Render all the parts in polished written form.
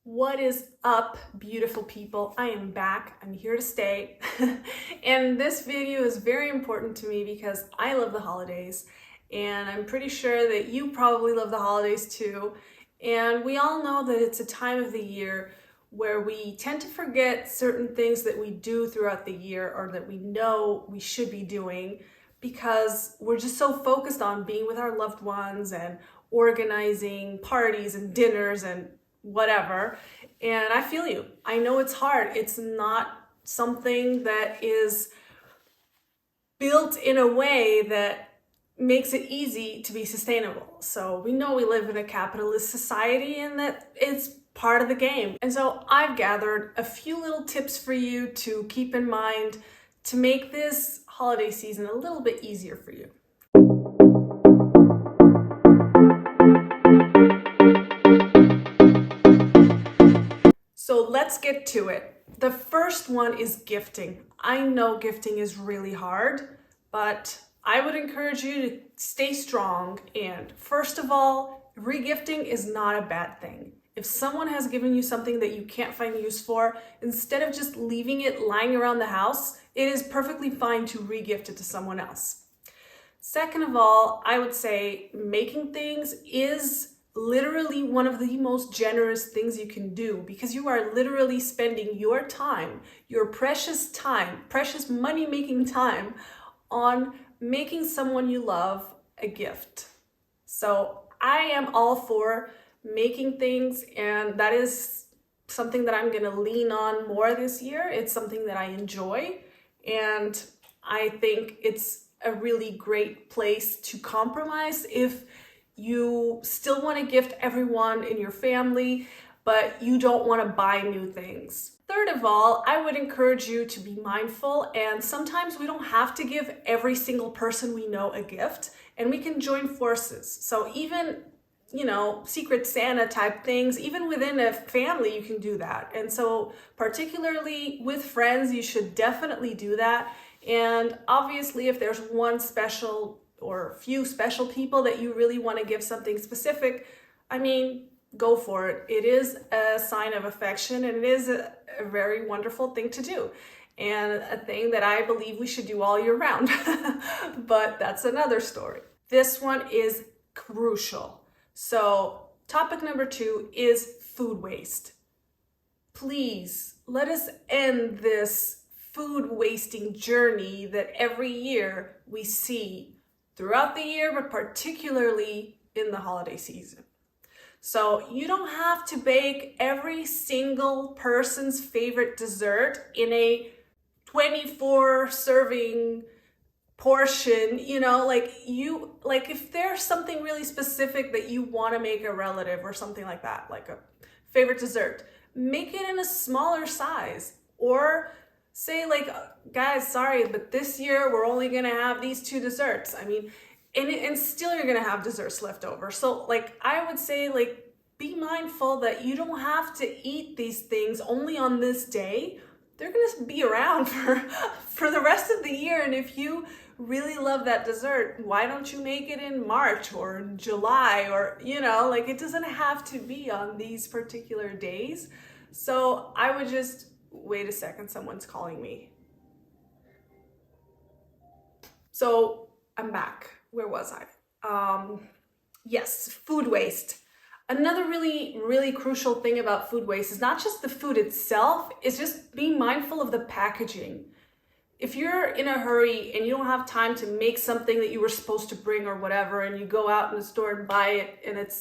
What is up, beautiful people? I am back. I'm here to stay. And this video is very important to me because I love the holidays, and I'm pretty sure that you probably love the holidays too. And we all know that it's a time of the year where we tend to forget certain things that we do throughout the year or that we know we should be doing because we're just so focused on being with our loved ones and organizing parties and dinners and whatever. And I feel you. I know it's hard. It's not something that is built in a way that makes it easy to be sustainable. So we know we live in a capitalist society and that it's part of the game. And so I've gathered a few little tips for you to keep in mind to make this holiday season a little bit easier for you. So let's get to it. The first one is gifting. I know gifting is really hard, but I would encourage you to stay strong. And first of all, regifting is not a bad thing. If someone has given you something that you can't find use for, instead of just leaving it lying around the house, it is perfectly fine to regift it to someone else. Second of all, I would say making things is literally one of the most generous things you can do because you are literally spending your time, your precious time, precious money-making time on making someone you love a gift. So I am all for making things, and that is something that I'm going to lean on more this year. It's something that I enjoy, and I think it's a really great place to compromise if you still want to gift everyone in your family, but you don't want to buy new things. Third of all, I would encourage you to be mindful, and sometimes we don't have to give every single person we know a gift, and we can join forces. So even, Secret Santa type things, even within a family, you can do that. And so particularly with friends, you should definitely do that. And obviously, if there's one special or few special people that you really want to give something specific, go for it. It is a sign of affection, and it is a very wonderful thing to do, and a thing that I believe we should do all year round. But that's another story. This one is crucial. So topic number 2 is food waste. Please let us end this food wasting journey that every year we see throughout the year, but particularly in the holiday season. So you don't have to bake every single person's favorite dessert in a 24 serving portion, if there's something really specific that you want to make a relative or something like that, like a favorite dessert, make it in a smaller size, or say guys, sorry, but this year we're only going to have these 2 desserts. And still you're going to have desserts left over. So I would say be mindful that you don't have to eat these things only on this day. They're going to be around for the rest of the year. And if you really love that dessert, why don't you make it in March or in July, or it doesn't have to be on these particular days. So I would just wait a second, someone's calling me. So I'm back. Where was I? Yes, food waste. Another really, really crucial thing about food waste is not just the food itself, it's just being mindful of the packaging. If you're in a hurry and you don't have time to make something that you were supposed to bring or whatever, and you go out in the store and buy it and it's,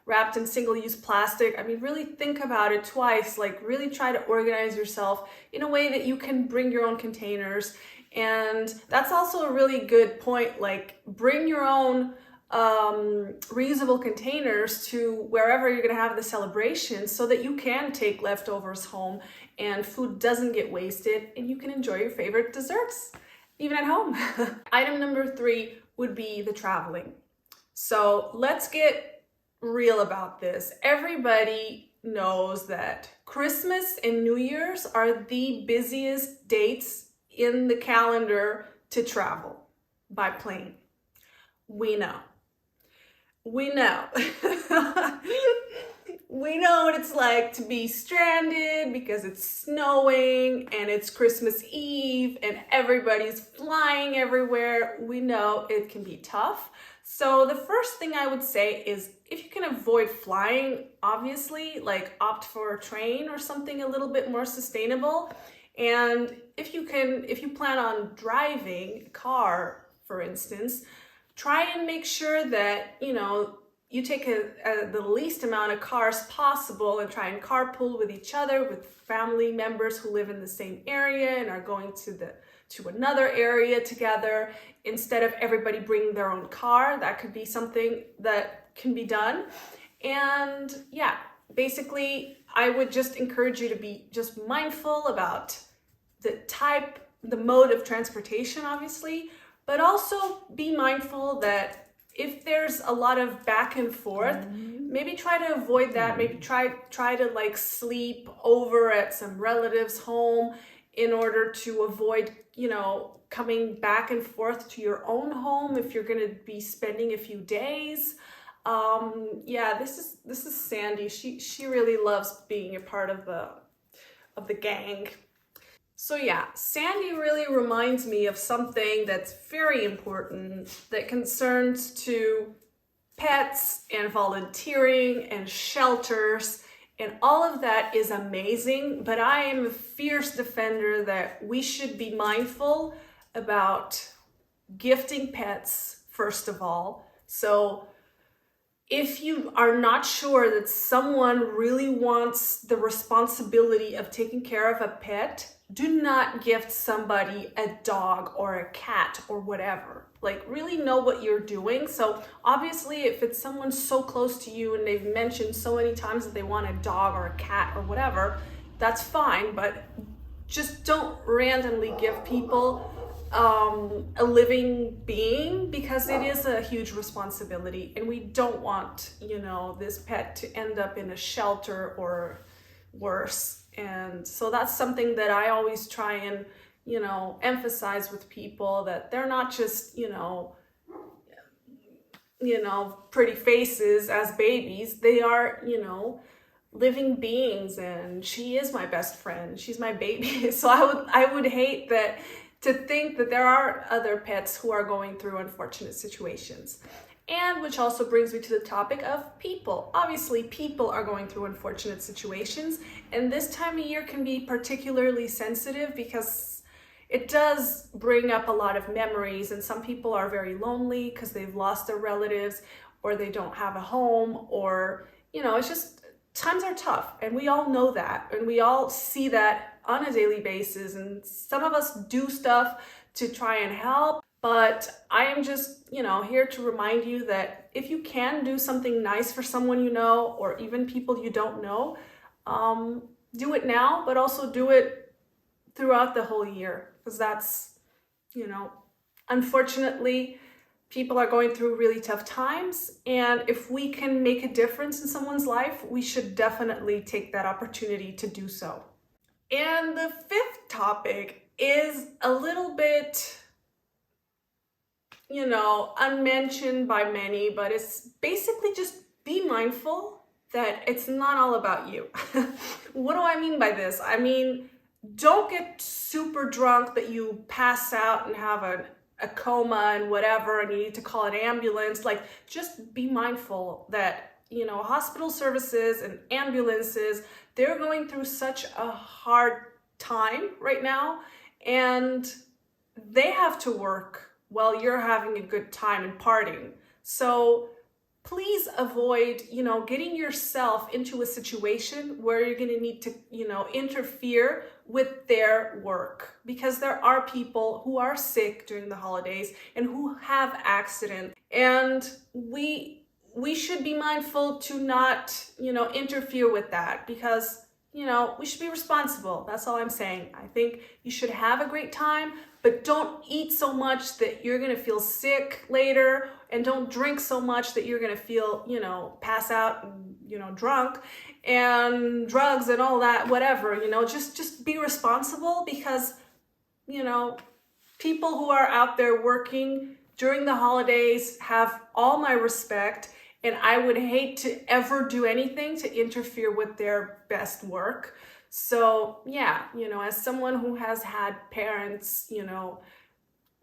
wrapped in single-use plastic, really think about it twice. Really try to organize yourself in a way that you can bring your own containers. And that's also a really good point. Bring your own reusable containers to wherever you're going to have the celebration so that you can take leftovers home and food doesn't get wasted and you can enjoy your favorite desserts even at home. Item number 3 would be the traveling. So let's get real about this. Everybody knows that Christmas and New Year's are the busiest dates in the calendar to travel by plane. We know. We know what it's like to be stranded because it's snowing and it's Christmas Eve and everybody's flying everywhere. We know it can be tough. So the first thing I would say is if you can avoid flying, obviously, like opt for a train or something a little bit more sustainable. And if you plan on driving a car, for instance, try and make sure that, you take the least amount of cars possible and try and carpool with each other, with family members who live in the same area and are going to another area together, instead of everybody bringing their own car. That could be something that can be done. And yeah, basically, I would just encourage you to be just mindful about the mode of transportation, obviously, but also be mindful that if there's a lot of back and forth, maybe try to avoid that. Maybe try to like sleep over at some relative's home in order to avoid, coming back and forth to your own home if you're going to be spending a few days. This is Sandy. She really loves being a part of the gang. So yeah, Sandy really reminds me of something that's very important that concerns to pets and volunteering and shelters, and all of that is amazing, but I am a fierce defender that we should be mindful about gifting pets first of all. So if you are not sure that someone really wants the responsibility of taking care of a pet, do not gift somebody a dog or a cat or whatever. Like, really know what you're doing. So obviously, if it's someone so close to you and they've mentioned so many times that they want a dog or a cat or whatever, that's fine, but just don't randomly give people a living being, because it is a huge responsibility, and we don't want, this pet to end up in a shelter or worse. And so that's something that I always try and, emphasize with people, that they're not just, pretty faces as babies. They are, living beings, and she is my best friend. She's my baby. So I would hate to think that there are other pets who are going through unfortunate situations. And which also brings me to the topic of people. Obviously, people are going through unfortunate situations, and this time of year can be particularly sensitive because it does bring up a lot of memories, and some people are very lonely because they've lost their relatives, or they don't have a home, or, it's just, times are tough, and we all know that, and we all see that on a daily basis, and some of us do stuff to try and help. But I am just, here to remind you that if you can do something nice for someone you know, or even people you don't know, do it now, but also do it throughout the whole year. Because that's, unfortunately, people are going through really tough times. And if we can make a difference in someone's life, we should definitely take that opportunity to do so. And the fifth topic is a little bit, unmentioned by many, but it's basically just be mindful that it's not all about you. What do I mean by this? I mean, don't get super drunk that you pass out and have a coma and whatever, and you need to call an ambulance. Like, just be mindful that, hospital services and ambulances, they're going through such a hard time right now, and they have to work while you're having a good time and partying. So please avoid, getting yourself into a situation where you're going to need to, interfere with their work, because there are people who are sick during the holidays and who have accidents, and we should be mindful to not, interfere with that, because, we should be responsible. That's all I'm saying. I think you should have a great time, but don't eat so much that you're going to feel sick later, and don't drink so much that you're going to feel, pass out and, drunk, and drugs and all that, whatever, just be responsible, because, people who are out there working during the holidays have all my respect, and I would hate to ever do anything to interfere with their best work. So yeah, as someone who has had parents,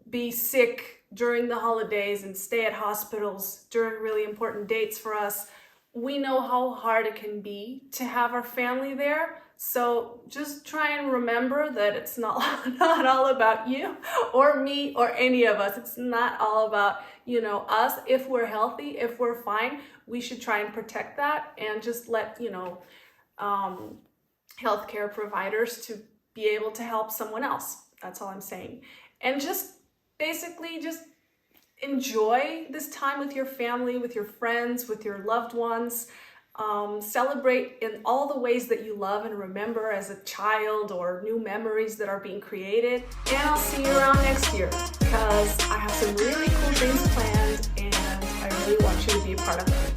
be sick during the holidays and stay at hospitals during really important dates for us, we know how hard it can be to have our family there. So just try and remember that it's not all about you or me or any of us. It's not all about, us. If we're healthy, if we're fine, we should try and protect that and just let, healthcare providers to be able to help someone else. That's all I'm saying. And just basically just enjoy this time with your family, with your friends, with your loved ones. Celebrate in all the ways that you love and remember as a child, or new memories that are being created. And I'll see you around next year, because I have some really cool things planned and I really want you to be a part of them.